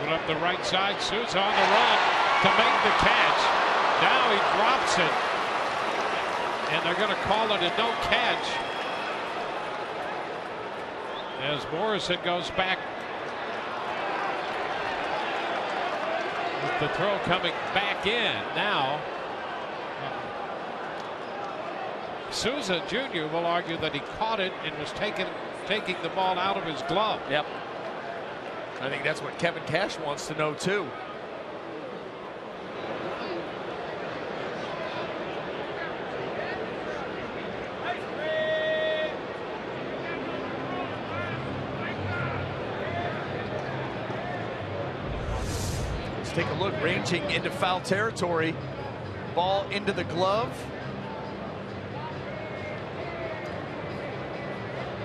Moving up the right side. Souza on the run to make the catch. Now he drops it. And they're going to call it a no catch. As Morrison goes back. With the throw coming back in now. Souza Jr. will argue that he caught it and was taking the ball out of his glove. Yep. I think that's what Kevin Cash wants to know too. Let's take a look. Ranging into foul territory. Ball into the glove.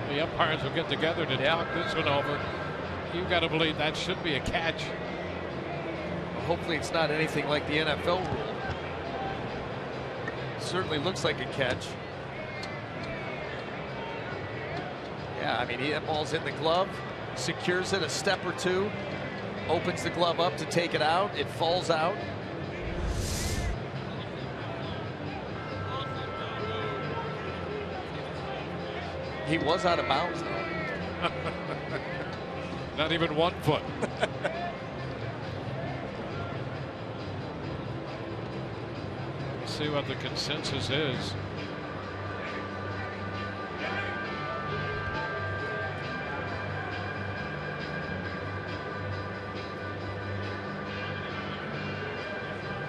The umpires will get together to talk this one over. You've got to believe that should be a catch. Well, hopefully it's not anything like the NFL rule. Certainly looks like a catch. Yeah, I mean, that ball's in the glove, secures it a step or two, opens the glove up to take it out. It falls out. He was out of bounds, though. Not even 1 foot. Let's see what the consensus is.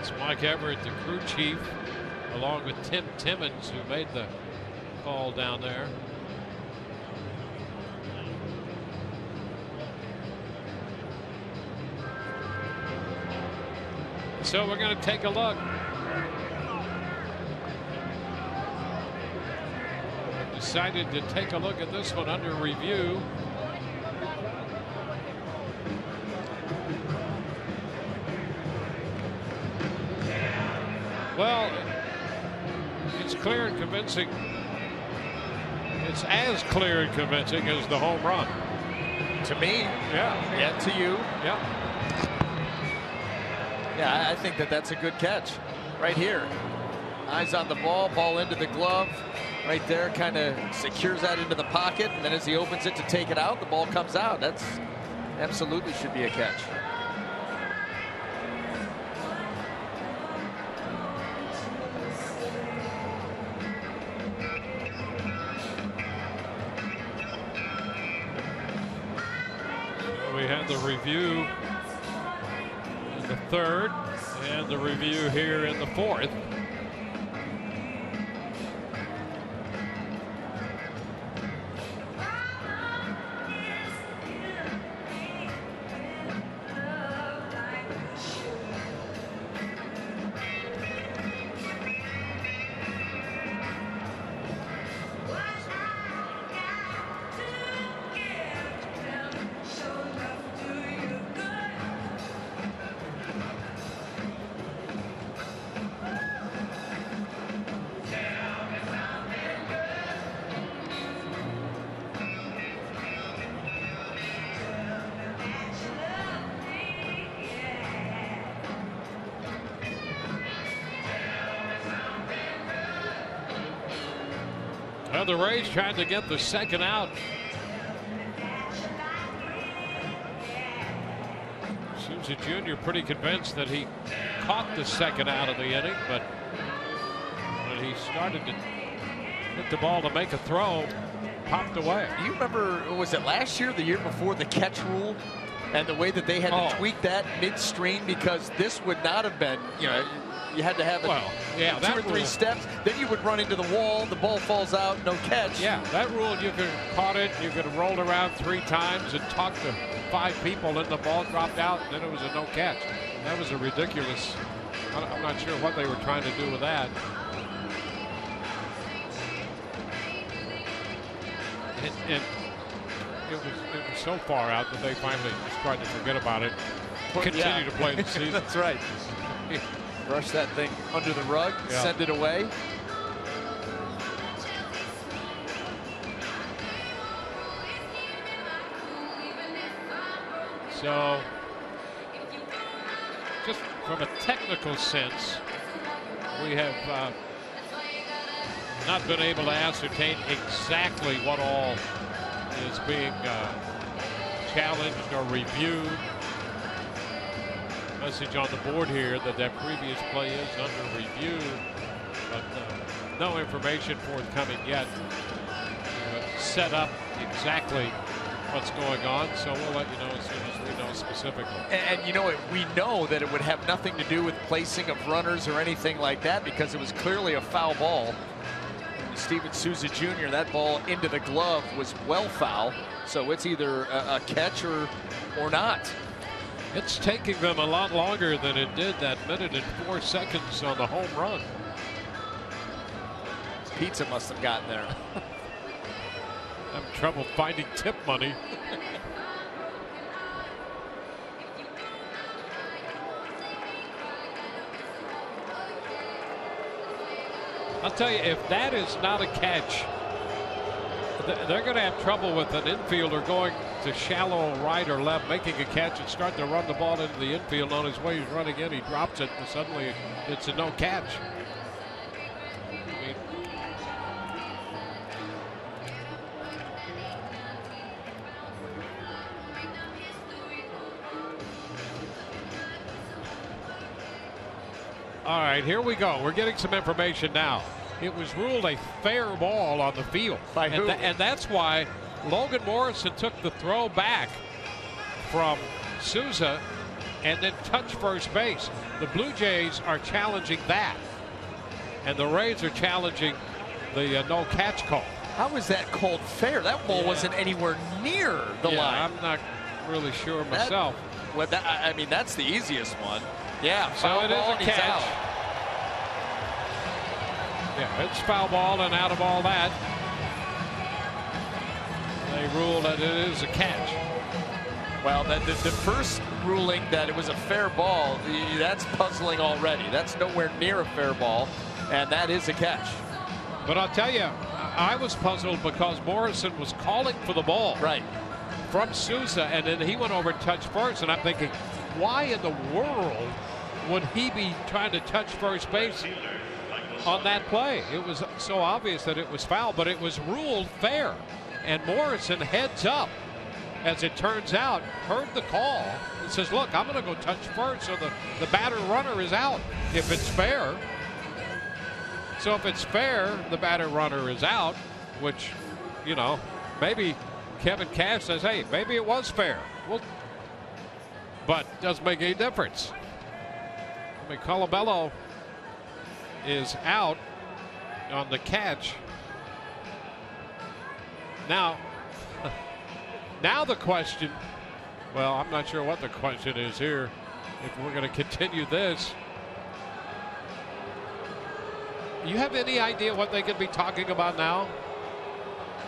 It's Mike Everett, the crew chief, along with Tim Timmons, who made the call down there. So we're going to take a look. Decided to take a look at this one under review. Well, it's clear and convincing. It's as clear and convincing as the home run. To me. Yeah. Yeah, to you. Yeah. Yeah, I think that's a good catch right here. Eyes on the ball, ball into the glove. Right there, kind of secures that into the pocket. And then as he opens it to take it out, the ball comes out. That's absolutely should be a catch. So we had the review in the third and the review here in the fourth. The Rays trying to get the second out. Souza Jr. pretty convinced that he caught the second out of the inning, but when he started to hit the ball to make a throw, popped away. Do you remember, was it last year or the year before, the catch rule and the way that they had to tweak that midstream, because this would not have been, you know, you had to have it, yeah, 2 or 3 steps. Then you would run into the wall. The ball falls out. No catch. Yeah, that rule, you could have caught it. You could have rolled around 3 times and talked to 5 people, and the ball dropped out, and then it was a no catch. That was a ridiculous. I'm not sure what they were trying to do with that. And it was so far out that they finally just tried to forget about it. Continue to play the season. That's right. Brush that thing under the rug, send it away. So from a technical sense, we have not been able to ascertain exactly what all is being challenged or reviewed. Message on the board here that previous play is under review, but no information forthcoming yet to set up exactly what's going on, so we'll let you know as soon as we know specifically. And you know, we know that it would have nothing to do with placing of runners or anything like that, because it was clearly a foul ball. Steven Souza Jr., that ball into the glove was well foul, so it's either a catch or not. It's taking them a lot longer than it did that minute and 4 seconds on the home run. Pizza must have gotten there. Having trouble finding tip money. I'll tell you, if that is not a catch, they're going to have trouble with an infielder going to shallow right or left, making a catch and starting to run the ball into the infield. On his way, he's running in, he drops it, and suddenly it's a no catch. I mean, all right, here we go. We're getting some information now. It was ruled a fair ball on the field. By who? And that's why Logan Morrison took the throw back from Souza and then touched first base. The Blue Jays are challenging that, and the Rays are challenging the no catch call. How is that called fair? That ball wasn't anywhere near the line. I'm not really sure myself. I mean, that's the easiest one. Yeah, so it is a catch. Out. Yeah, it's foul ball, and out of all that, they rule that it is a catch. Well, the first ruling that it was a fair ball, that's puzzling already. That's nowhere near a fair ball, and that is a catch. But I'll tell you, I was puzzled because Morrison was calling for the ball from Souza, and then he went over and touched first, and I'm thinking, why in the world would he be trying to touch first base on that play? It was so obvious that it was foul, but it was ruled fair. And Morrison, heads up, as it turns out, heard the call and says, look, I'm going to go touch first, so the batter runner is out if it's fair. So if it's fair, the batter runner is out, which, you know, maybe Kevin Cash says, hey, maybe it was fair. Well, but doesn't make any difference. I mean, Colabello is out on the catch. Now the question, well, I'm not sure what the question is here. If we're going to continue this, you have any idea what they could be talking about now?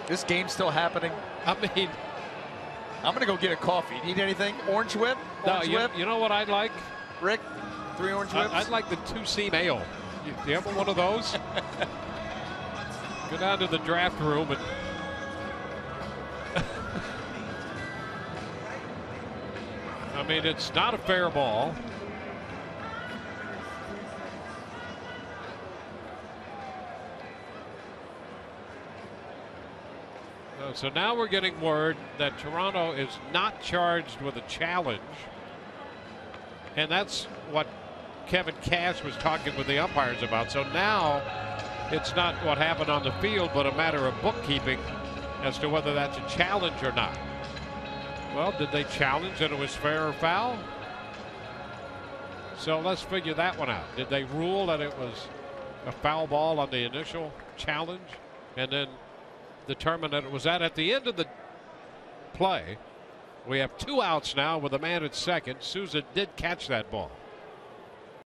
This game's still happening. I mean, I'm going to go get a coffee. Need anything? Orange whip? Orange whip? You know what I'd like? Rick, 3 orange whips? I'd like the 2-seam ale. Do you have one of those? Go down to the draft room and I mean, it's not a fair ball. So now we're getting word that Toronto is not charged with a challenge. And that's what Kevin Cash was talking with the umpires about. So now it's not what happened on the field, but a matter of bookkeeping as to whether that's a challenge or not. Well, did they challenge that it was fair or foul? So let's figure that one out. Did they rule that it was a foul ball on the initial challenge and then determine that it was that? At the end of the play, we have 2 outs now with a man at second. Souza did catch that ball.